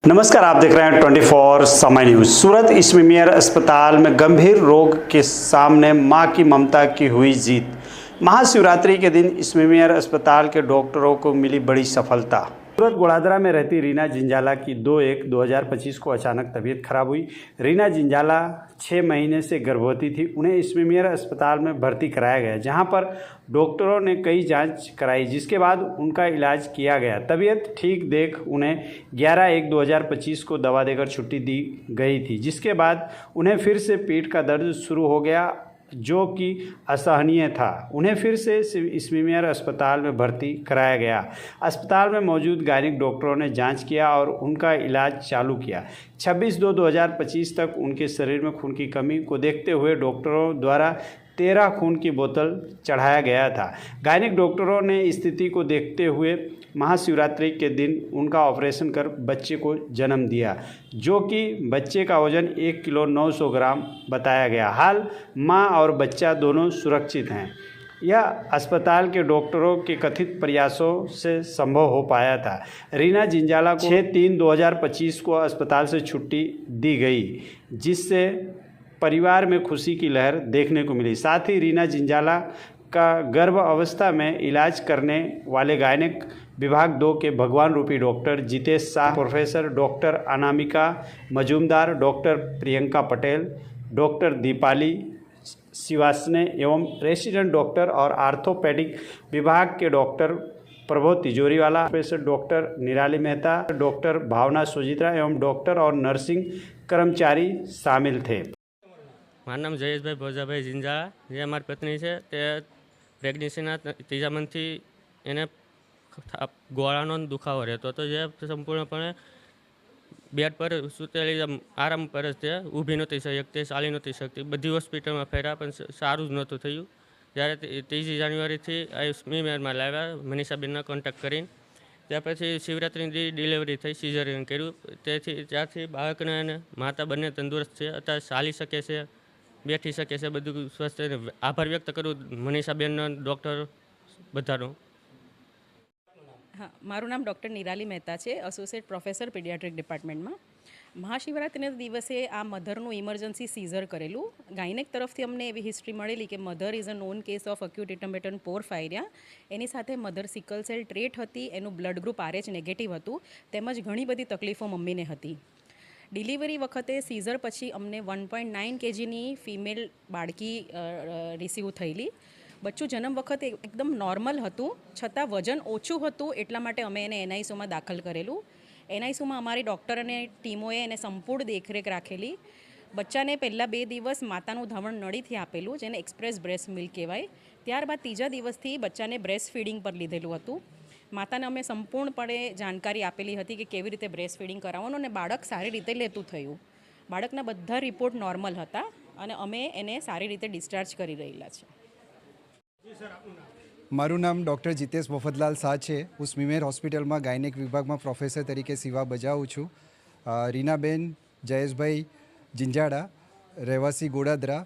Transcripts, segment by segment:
नमस्कार, आप देख रहे हैं 24 समय न्यूज। सूरत स्मीमेर अस्पताल में गंभीर रोग के सामने मां की ममता की हुई जीत। महाशिवरात्रि के दिन स्मीमेर अस्पताल के डॉक्टरों को मिली बड़ी सफलता। सूरत गोड़ादरा में रहती रीना जिंजाला की 2/1/2025 को अचानक तबीयत खराब हुई। रीना जिंजाला 6 महीने से गर्भवती थी। उन्हें स्मीमेर अस्पताल में भर्ती कराया गया, जहां पर डॉक्टरों ने कई जांच कराई, जिसके बाद उनका इलाज किया गया। तबीयत ठीक देख उन्हें 11/1/2025 को दवा देकर छुट्टी दी गई थी, जिसके बाद उन्हें फिर से पेट का दर्द शुरू हो गया, जो कि असहनीय था। उन्हें फिर से स्मीमेर अस्पताल में भर्ती कराया गया। अस्पताल में मौजूद गायनिक डॉक्टरों ने जांच किया और उनका इलाज चालू किया। 26/2/2025 तक उनके शरीर में खून की कमी को देखते हुए डॉक्टरों द्वारा 13 खून की बोतल चढ़ाया गया था। गायनिक डॉक्टरों ने स्थिति को देखते हुए महाशिवरात्रि के दिन उनका ऑपरेशन कर बच्चे को जन्म दिया, जो कि बच्चे का वजन 1 किलो 900 ग्राम बताया गया। हाल मां और बच्चा दोनों सुरक्षित हैं। यह अस्पताल के डॉक्टरों के कथित प्रयासों से संभव हो पाया था। रीना जिंजाला को 6/3/2025 को अस्पताल से छुट्टी दी गई, जिससे परिवार में खुशी की लहर देखने को मिली। साथ ही रीना जिंजाला का गर्भ अवस्था में इलाज करने वाले गायनिक विभाग 2 के भगवान रूपी doctor Jitesh Shah, professor doctor Anamika Majumdar, doctor Priyanka Patel, doctor Deepali Srivastava एवं रेसिडेंट डॉक्टर और आर्थोपेडिक विभाग के doctor Prabodh Tijoriwala, professor doctor Nirali Mehta, doctor भावना सुजित्रा एवं डॉक्टर और नर्सिंग कर्मचारी शामिल थे। મારું નામ જયેશભાઈ ભોજાભાઈ જીંજાળા, જે અમારી પત્ની છે તે પ્રેગ્નન્સીના 3જા મંથથી એને ગોળાનો દુખાવો રહેતો હતો, જે સંપૂર્ણપણે બેડ પર સૂતેલી આરામ પર જ તે ઊભી નહોતી શકતી, ચાલી નહોતી શકતી. બધી હોસ્પિટલમાં ફર્યા પણ સારું જ નહોતું થયું. જ્યારે 3જી જાન્યુઆરીથી આ સ્મીમેરમાં લાવ્યા મનીષાબેનના કોન્ટેક્ટ કરીને. ત્યાર પછી શિવરાત્રિની ડિલિવરી થઈ, સિઝેરિયન કર્યું. ત્યારથી બાળકને અને માતા બંને તંદુરસ્ત છે, અત્યારે ચાલી શકે છે, બેઠી શકે છે, બધું સ્વસ્થ. આભાર વ્યક્ત કરું મનીષાબેનનો, ડૉક્ટર બધાનો. હા, મારું નામ ડૉક્ટર નિરાલી મહેતા છે, એસોસિએટ પ્રોફેસર પીડિયાટ્રિક ડિપાર્ટમેન્ટમાં. મહાશિવરાત્રિના દિવસે આ મધરનું ઇમરજન્સી સીઝર કરેલું. ગાયનેક તરફથી અમને એવી હિસ્ટ્રી મળેલી કે mother is a known case of acute intermittent porphyria. એની સાથે મધર સિકલ સેલ ટ્રેટ હતી, એનું બ્લડ ગ્રુપ RH નેગેટિવ હતું, તેમજ ઘણી બધી તકલીફો મમ્મીને હતી. ડિલિવરી વખતે સીઝર પછી અમને 1.9 kgની ફિમેલ બાળકી રિસીવ થયેલી. બચ્ચું જન્મ વખતે એકદમ નોર્મલ હતું, છતાં વજન ઓછું હતું, એટલા માટે અમે એને NICUમાં દાખલ કરેલું. NICUમાં અમારી ડૉક્ટર અને ટીમોએ એને સંપૂર્ણ દેખરેખ રાખેલી. બચ્ચાને પહેલાં 2 દિવસ માતાનું ધાવણ નળીથી આપેલું, જેને એક્સપ્રેસ બ્રેસ્ટ મિલ્ક કહેવાય. ત્યારબાદ 3જા દિવસથી બચ્ચાને બ્રેસ્ટ ફીડિંગ પર લીધેલું હતું. માતાને અમે સંપૂર્ણપણે જાણકારી આપેલી હતી કે કેવી રીતે બ્રેસ્ટ ફીડિંગ કરાવવાનું, અને બાળક સારી રીતે લેતું થયું. બાળકના બધા રિપોર્ટ નોર્મલ હતા અને અમે એને સારી રીતે ડિસ્ચાર્જ કરી રહેલા છે. મારું નામ ડૉક્ટર જીતેશ મફતલાલ શાહ છે. હું સ્મીમેર હોસ્પિટલમાં ગાયનેક વિભાગમાં પ્રોફેસર તરીકે સેવા બજાવું છું. રીનાબેન જયેશભાઈ જીંજાળા, રહેવાસી ગોડાદરા,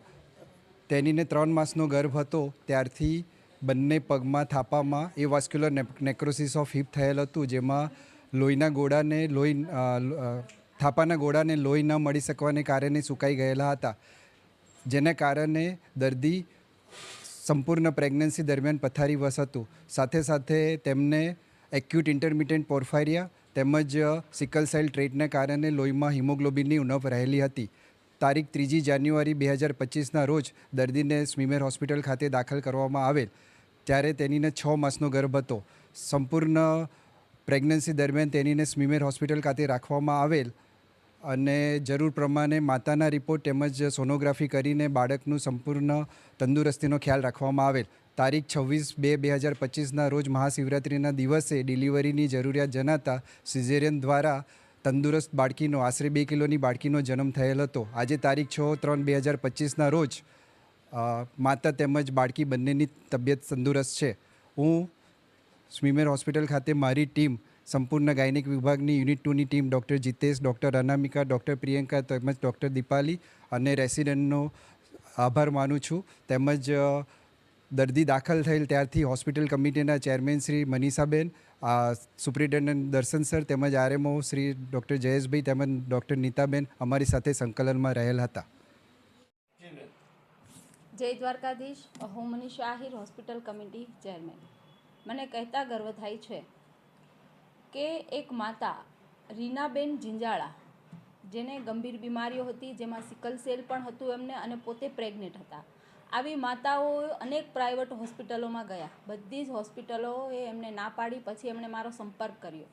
તેનીને 3 માસનો ગર્ભ હતો ત્યારથી બંને પગમાં, થાપામાં એવાસ્ક્યુલર નેક્રોસિસ ઓફ હિપ થયેલ હતું, જેમાં લોહીના ગોળાને થાપાના ગોળાને લોહી ન મળી શકવાને કારણે સુકાઈ ગયેલા હતા, જેને કારણે દર્દી સંપૂર્ણ પ્રેગ્નન્સી દરમિયાન પથારીવશ હતું. સાથે સાથે તેમને એક્યુટ ઇન્ટરમિટન્ટ પોરફાયરિયા તેમજ સિકલ સેલ ટ્રેટને કારણે લોહીમાં હિમોગ્લોબિનની ઉણપ રહેલી હતી. તારીખ 3જી જાન્યુઆરી 2025ના રોજ દર્દીને સ્મીમેર હોસ્પિટલ ખાતે દાખલ કરવામાં આવેલ, ત્યારે તેનીને 6 માસનો ગર્ભ હતો. સંપૂર્ણ પ્રેગ્નન્સી દરમિયાન તેનીને સ્મીમેર હોસ્પિટલ ખાતે રાખવામાં આવેલ અને જરૂર પ્રમાણે માતાના રિપોર્ટ તેમજ સોનોગ્રાફી કરીને બાળકનું સંપૂર્ણ તંદુરસ્તીનો ખ્યાલ રાખવામાં આવેલ. તારીખ 26/2/2025ના રોજ મહાશિવરાત્રિના દિવસે ડિલિવરીની જરૂરિયાત જણાતા સિઝેરિયન દ્વારા તંદુરસ્ત બાળકીનો આશરે 2 કિલોની બાળકીનો જન્મ થયેલ હતો. આજે તારીખ 6/3/2025ના રોજ માતા તેમજ બાળકી બંનેની તબિયત તંદુરસ્ત છે. હું સ્મીમેર હોસ્પિટલ ખાતે મારી ટીમ, સંપૂર્ણ ગાયનિક વિભાગની યુનિટ 2ની team, doctor Jitesh, doctor Anamika, doctor Priyanka તેમજ ડૉક્ટર દીપાલી અને રેસિડેન્ટનો આભાર માનું છું. તેમજ દર્દી દાખલ થયેલ ત્યારથી હોસ્પિટલ કમિટીના ચેરમેન શ્રી મનીષાબેન સુપ્રિન્ટેન્ડન્ટ દર્શન સર તેમજ આરએમઓ શ્રી ડૉક્ટર જયેશભાઈ તેમજ ડૉક્ટર નીતાબેન અમારી સાથે સંકલનમાં રહેલ હતા. જય દ્વારકાધીશ. હું Manisha Ahir, hospital committee chairman. મને કહેતા ગર્વ થાય છે કે એક માતા રીનાબેન જિંજાળા, જેને ગંભીર બીમારીઓ હતી, જેમાં સિકલ સેલ પણ હતું એમને, અને પોતે પ્રેગ્નેન્ટ હતા. આવી માતાઓ અનેક પ્રાઇવેટ હોસ્પિટલોમાં ગયા, બધી જ હોસ્પિટલોએ એમને ના પાડી. પછી એમણે મારો સંપર્ક કર્યો,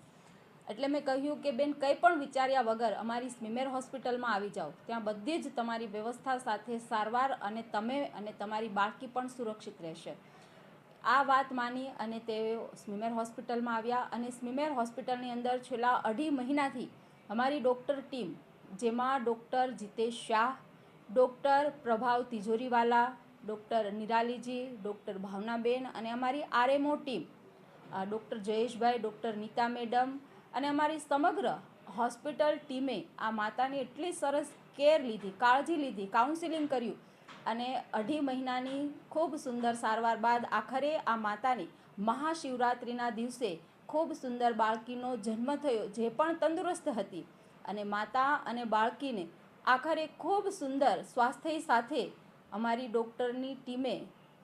એટલે મેં કહ્યું કે બેન, કંઈ પણ વિચાર્યા વગર અમારી સ્મીમેર હોસ્પિટલમાં આવી જાઓ, ત્યાં બધી જ તમારી વ્યવસ્થા સાથે સારવાર, અને તમે અને તમારી બાળકી પણ સુરક્ષિત રહેશે. આ વાત માની અને તેઓ સ્મીમેર હોસ્પિટલમાં આવ્યા, અને સ્મીમેર હોસ્પિટલની અંદર છેલ્લા 2.5 મહિનાથી અમારી ડૉક્ટર ટીમ, જેમાં ડૉક્ટર જીતેશ શાહ, ડૉક્ટર પ્રભાવ તિજોરીવાલા, ડૉક્ટર નિરાલીજી, ડૉક્ટર ભાવનાબેન, અને અમારી RMO team doctor Jayeshbhai, doctor Nita madam, અને અમારી સમગ્ર હોસ્પિટલ ટીમે આ માતાની એટલી સરસ કેર લીધી, કાળજી લીધી, કાઉન્સિલિંગ કર્યું, અને 2.5 મહિનાની ખૂબ સુંદર સારવાર બાદ આખરે આ માતાની મહાશિવરાત્રિના દિવસે ખૂબ સુંદર બાળકીનો જન્મ થયો, જે પણ તંદુરસ્ત હતી. અને માતા અને બાળકીને આખરે ખૂબ સુંદર સ્વાસ્થ્ય સાથે અમારી ડૉક્ટરની ટીમે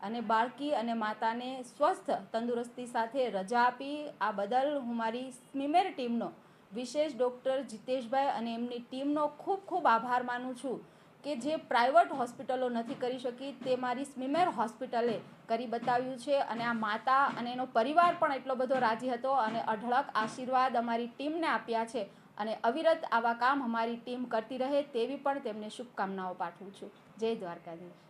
અને બાળકી અને માતાને સ્વસ્થ તંદુરસ્તી સાથે રજા આપી. આ બદલ હું મારી સ્મીમેર ટીમનો, વિશેષ ડૉક્ટર જીતેશભાઈ અને એમની ટીમનો ખૂબ ખૂબ આભાર માનું છું કે જે પ્રાઇવેટ હોસ્પિટલો નથી કરી શકી તે મારી સ્મીમેર હોસ્પિટલે કરી બતાવ્યું છે. અને આ માતા અને એનો પરિવાર પણ એટલો બધો રાજી હતો, અને અઢળક આશીર્વાદ અમારી ટીમને આપ્યા છે, અને અવિરત આવા કામ અમારી ટીમ કરતી રહે તેવી પણ તેમને શુભકામનાઓ પાઠવું છું. જય દ્વારકાધીશ.